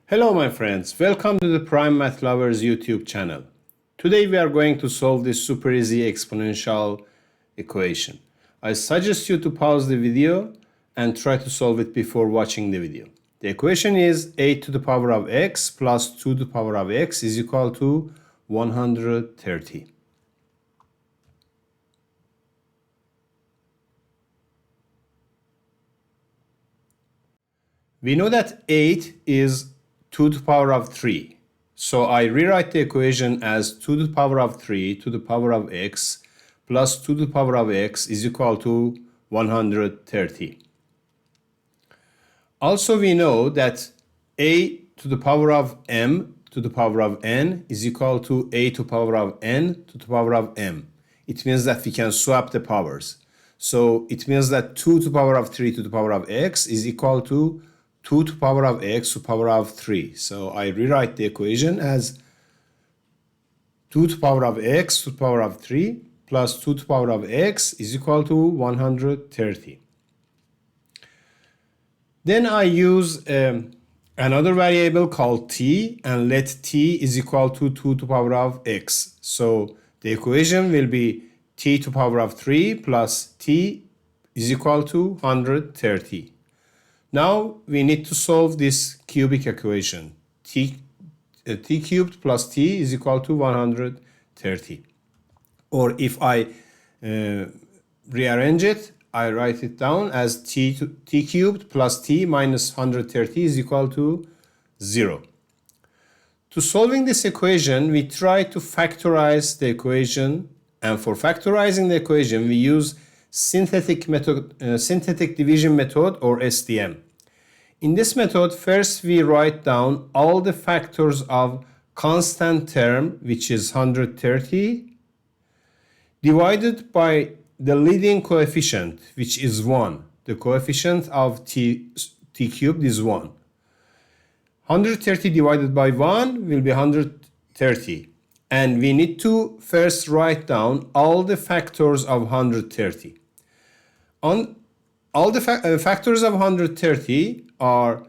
Hello my friends, welcome to the Prime Math Lovers YouTube channel. Today we are going to solve this super easy exponential equation. I suggest you to pause the video and try to solve it before watching the video. The equation is 8 to the power of x plus 2 to the power of x is equal to 130. We know that 8 is 2 to the power of 3. So I rewrite the equation as 2 to the power of 3 to the power of x plus 2 to the power of x is equal to 130. Also we know that a to the power of m to the power of n is equal to a to the power of n to the power of m. It means that we can swap the powers. So it means that 2 to the power of 3 to the power of x is equal to 2 to the power of x to the power of 3. So I rewrite the equation as 2 to the power of x to the power of 3 plus 2 to the power of x is equal to 130. Then I use another variable called t and let t is equal to 2 to the power of x. So the equation will be t to the power of 3 plus t is equal to 130. Now we need to solve this cubic equation. T cubed plus t is equal to 130. Or if I rearrange it, I write it down as t cubed plus t minus 130 is equal to 0. To solving this equation, we try to factorize the equation, and for factorizing the equation, we use synthetic division method or SDM. In this method, first we write down all the factors of constant term, which is 130, divided by the leading coefficient, which is 1. The coefficient of t cubed is 1. 130 divided by 1 will be 130. And we need to first write down all the factors of 130. All the factors of 130 are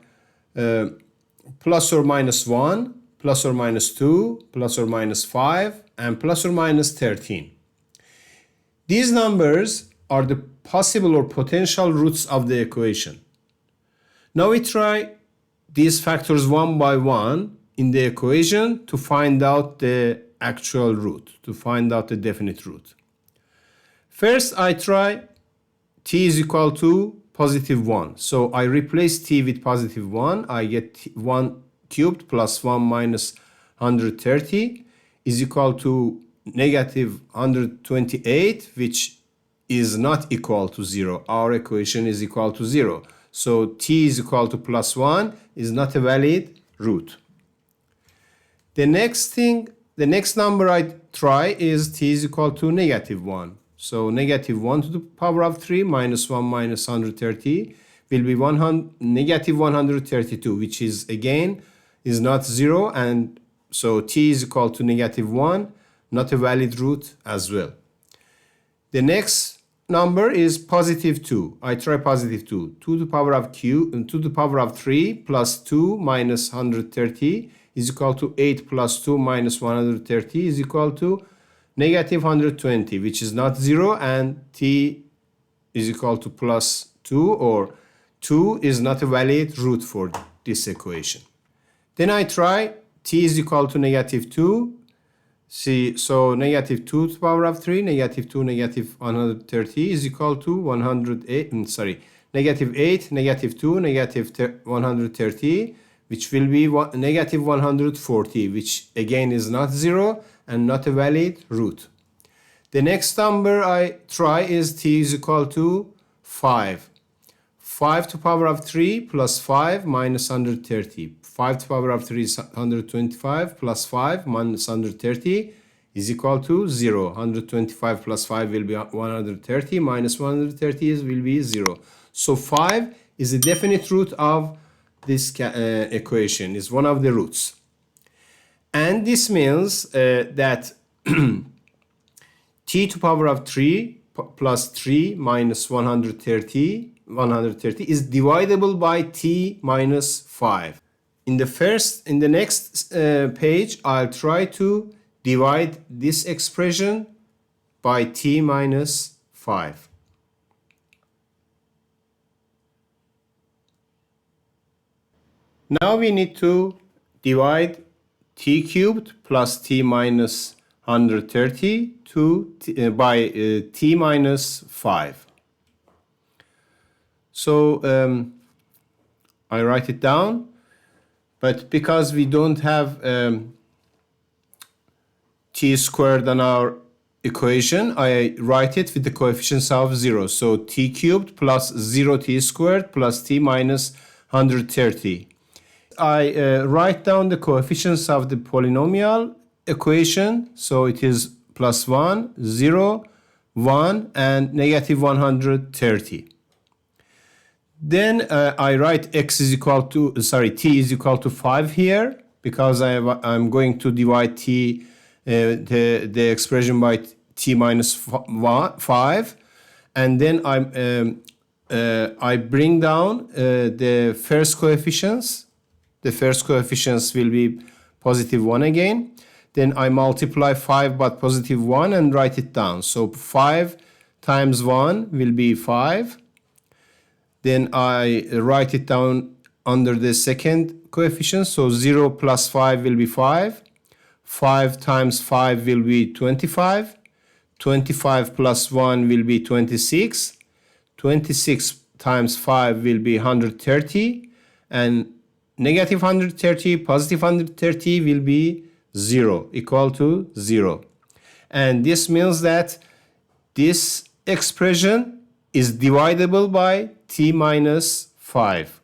plus or minus 1, plus or minus 2, plus or minus 5, and plus or minus 13. These numbers are the possible or potential roots of the equation. Now we try these factors one by one in the equation to find out the actual root, to find out the definite root. First, I try t is equal to positive 1. So I replace t with positive 1. I get 1 cubed plus 1 minus 130 is equal to negative 128, which is not equal to 0. Our equation is equal to 0. So t is equal to plus 1 is not a valid root. The next number I try is t is equal to negative 1. So negative 1 to the power of 3 minus 1 minus 130 will be negative 132, which is again is not 0, and so t is equal to negative 1, not a valid root as well. The next number is positive 2. I try positive 2. 2 to the power of 3 plus 2 minus 130 is equal to 8 plus 2 minus 130 is equal to negative 120, which is not 0, and t is equal to plus 2, or 2 is not a valid root for this equation. Then I try t is equal to negative 2. See, so negative 2 to the power of 3, negative 2, negative 130 is equal to 108, negative 8, negative 2, negative 130, which will be negative 140, which again is not 0 and not a valid root. The next number I try is t is equal to 5. 5 to the power of 3 plus 5 minus 130. 5 to the power of 3 is 125 plus 5 minus 130 is equal to 0. 125 plus 5 will be 130 minus 130 will be 0. So 5 is the definite root of this equation, is one of the roots. And this means that t to the power of 3 plus 3 minus 130 is divisible by t minus 5. In the next page, I'll try to divide this expression by t minus 5. Now we need to divide t cubed plus t minus 130 by t minus 5. So I write it down, but because we don't have t squared on our equation, I write it with the coefficients of 0. So t cubed plus 0t squared plus t minus 130. I write down the coefficients of the polynomial equation. So it is plus 1, 0, 1, and negative 130. Then I write t is equal to 5 here, because I'm going to divide the expression by t minus 5, and then I bring down the first coefficients. The first coefficients will be positive 1 again. Then I multiply 5 by positive 1 and write it down. So 5 times 1 will be 5. Then I write it down under the second coefficient. So 0 plus 5 will be 5. 5 times 5 will be 25. 25 plus 1 will be 26. 26 times 5 will be 130. And negative 130, positive 130 will be 0, equal to 0. And this means that this expression is divisible by t minus 5.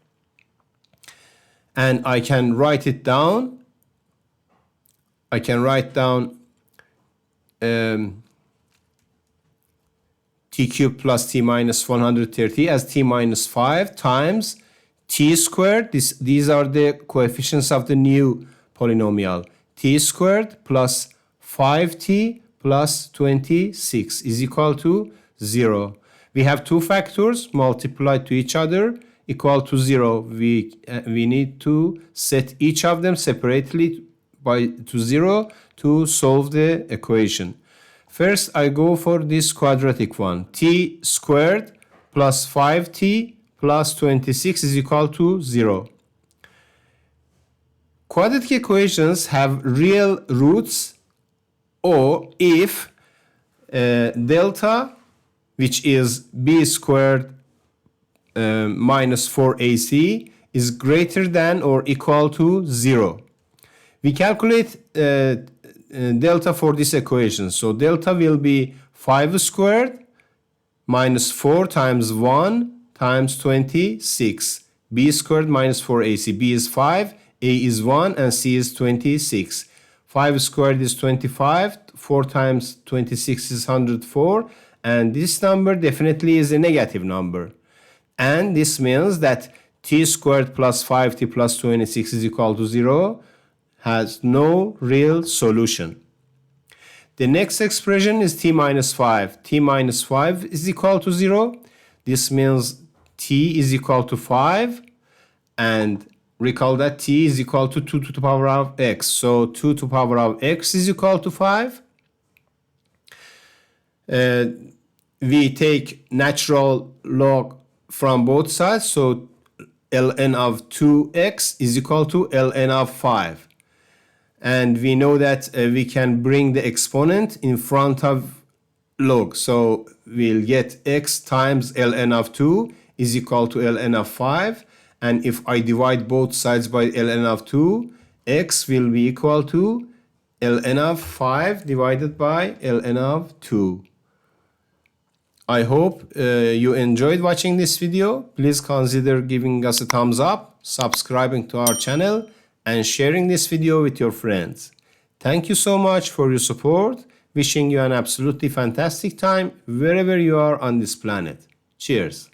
And I can write it down. I can write down t cubed plus t minus 130 as t minus 5 times t squared. These are the coefficients of the new polynomial. T squared plus 5t plus 26 is equal to 0. We have two factors multiplied to each other equal to 0. We need to set each of them separately to 0 to solve the equation. First, I go for this quadratic one. T squared plus 5t plus 26 is equal to 0. Quadratic equations have real roots, or if delta, which is b squared minus 4ac, is greater than or equal to 0. We calculate delta for this equation. So delta will be 5 squared minus 4 times 1 times 26. b squared minus 4ac. b is 5, a is 1, and c is 26. 5 squared is 25. 4 times 26 is 104. And this number definitely is a negative number. And this means that t squared plus 5t plus 26 is equal to 0 has no real solution. The next expression is t minus 5. T minus 5 is equal to 0. This means t is equal to 5. And recall that t is equal to 2 to the power of x. So 2 to the power of x is equal to 5. We take natural log from both sides. So ln of 2x is equal to ln of 5. And we know that we can bring the exponent in front of log. So we'll get x times ln of 2 is equal to ln of 5. And if I divide both sides by ln of 2, x will be equal to ln of 5 divided by ln of 2. I hope you enjoyed watching this video. Please consider giving us a thumbs up, subscribing to our channel, and sharing this video with your friends. Thank you so much for your support. Wishing you an absolutely fantastic time wherever you are on this planet. Cheers.